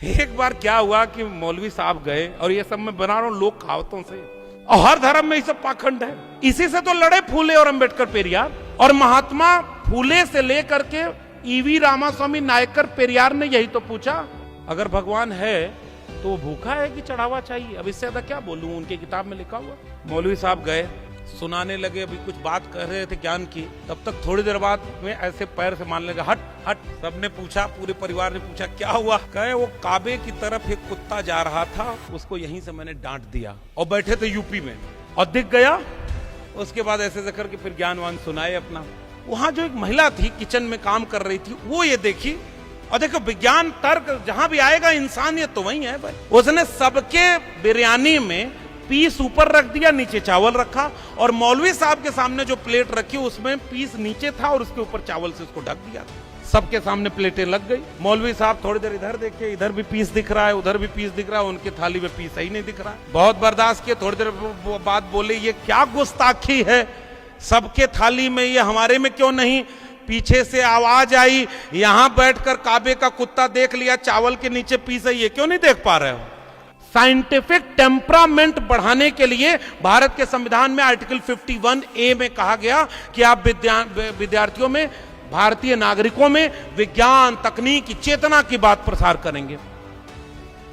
एक बार क्या हुआ कि मौलवी साहब गए, और ये सब मैं बना रहा हूं लोक कहावतों से, और हर धर्म में ये सब पाखंड है। इसी से तो लड़े फूले और अंबेडकर पेरियार, और महात्मा फूले से लेकर के ईवी रामास्वामी नायकर पेरियार ने यही तो पूछा, अगर भगवान है तो वो भूखा है कि चढ़ावा चाहिए? अब इससे ज्यादा क्या बोलूं, उनके किताब में लिखा हुआ। मौलवी साहब गए, सुनाने लगे, अभी कुछ बात कर रहे थे ज्ञान की, तब तक थोड़ी देर बाद में ऐसे पैर से मारने लगे, हट हट। सबने पूछा, पूरे परिवार ने पूछा क्या हुआ? कहे वो काबे की तरफ एक कुत्ता जा रहा था, उसको यहीं से मैंने डांट दिया, और बैठे थे यूपी में, और दिख गया। उसके बाद ऐसे ऐसे करके फिर ज्ञानवान सुनाए अपना। वहां जो एक महिला थी किचन में काम कर रही थी, वो ये देखी, और देखो विज्ञान तर्क जहां भी आएगा इंसानियत तो वही है भाई। उसने सबके बिरयानी में पीस ऊपर रख दिया, नीचे चावल रखा, और मौलवी साहब के सामने जो प्लेट रखी उसमें पीस नीचे था और उसके ऊपर चावल से उसको ढक दिया। सबके सामने प्लेटें लग गई। मौलवी साहब थोड़ी देर इधर देखे, इधर भी पीस दिख रहा है, उधर भी पीस दिख रहा है, उनकी थाली में पीस ही नहीं दिख रहा है। बहुत बर्दाश्त किए, थोड़ी देर बाद बोले ये क्या गुस्ताखी है, सबके थाली में ये हमारे में क्यों नहीं? पीछे से आवाज आई, यहां बैठकर काबे का कुत्ता देख लिया, चावल के नीचे पीस है, ये क्यों नहीं देख पा रहे हो? साइंटिफिक टेम्परामेंट बढ़ाने के लिए भारत के संविधान में आर्टिकल 51A में कहा गया कि आप विद्यार्थियों में, भारतीय नागरिकों में विज्ञान तकनीक की चेतना की बात प्रसार करेंगे।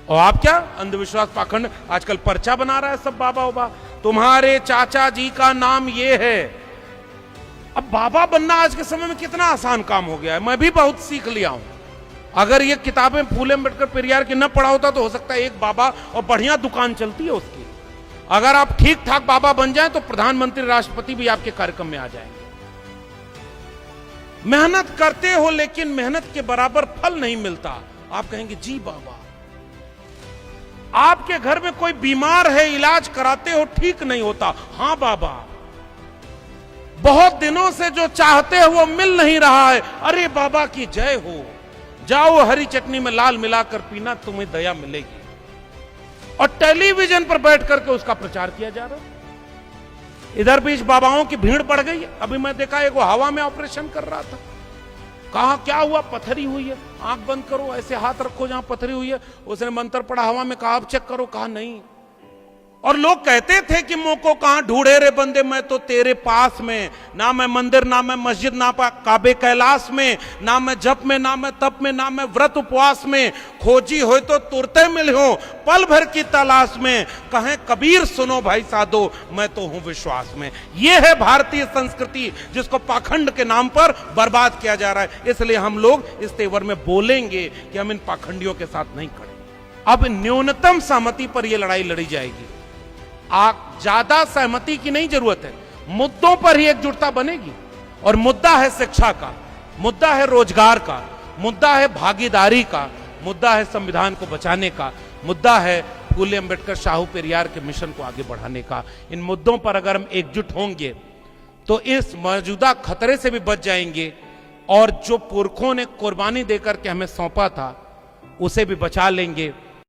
और आप क्या अंधविश्वास पाखंड आजकल पर्चा बना रहा है सब बाबा उबा, तुम्हारे चाचा जी का नाम ये है। अब बाबा बनना आज के समय में कितना आसान काम हो गया है, मैं भी बहुत सीख लिया हूं। अगर ये किताबें फूले अंबेडकर पेरियार की न पढ़ा होता तो हो सकता है एक बाबा और बढ़िया दुकान चलती है उसकी। अगर आप ठीक ठाक बाबा बन जाएं तो प्रधानमंत्री राष्ट्रपति भी आपके कार्यक्रम में आ जाएंगे। मेहनत करते हो लेकिन मेहनत के बराबर फल नहीं मिलता। आप कहेंगे जी बाबा, आपके घर में कोई बीमार है, इलाज कराते हो, ठीक नहीं होता, हां बाबा, बहुत दिनों से जो चाहते हो वो मिल नहीं रहा है, अरे बाबा की जय हो, जाओ हरी चटनी में लाल मिलाकर पीना, तुम्हें दया मिलेगी। और टेलीविजन पर बैठ करके उसका प्रचार किया जा रहा है। इधर बीच बाबाओं की भीड़ बढ़ गई है। अभी मैं देखा एक वो हवा में ऑपरेशन कर रहा था, कहा क्या हुआ? पथरी हुई है, आंख बंद करो, ऐसे हाथ रखो जहां पथरी हुई है। उसने मंत्र पढ़ा हवा में, कहा अब चेक करो, कहा नहीं। और लोग कहते थे कि मोको कहां ढूंढे रे बंदे, मैं तो तेरे पास में, ना मैं मंदिर, ना मैं मस्जिद, ना काबे कैलाश में, ना मैं जप में, ना मैं तप में, ना मैं व्रत उपवास में, खोजी हो तो तुरते मिल हो पल भर की तलाश में, कहें कबीर सुनो भाई साधो, मैं तो हूं विश्वास में। यह है भारतीय संस्कृति जिसको पाखंड के नाम पर बर्बाद किया जा रहा है। इसलिए हम लोग इस तेवर में बोलेंगे कि हम इन पाखंडियों के साथ नहीं खड़े। अब न्यूनतम सहमति पर यह लड़ाई लड़ी जाएगी। ज्यादा सहमति की नहीं जरूरत है, मुद्दों पर ही एकजुटता बनेगी। और मुद्दा है शिक्षा का, मुद्दा है रोजगार का, मुद्दा है भागीदारी का, मुद्दा है संविधान को बचाने का, मुद्दा है फूले अंबेडकर शाहू पेरियार के मिशन को आगे बढ़ाने का। इन मुद्दों पर अगर हम एकजुट होंगे तो इस मौजूदा खतरे से भी बच जाएंगे, और जो पुरखों ने कुर्बानी देकर के हमें सौंपा था उसे भी बचा लेंगे।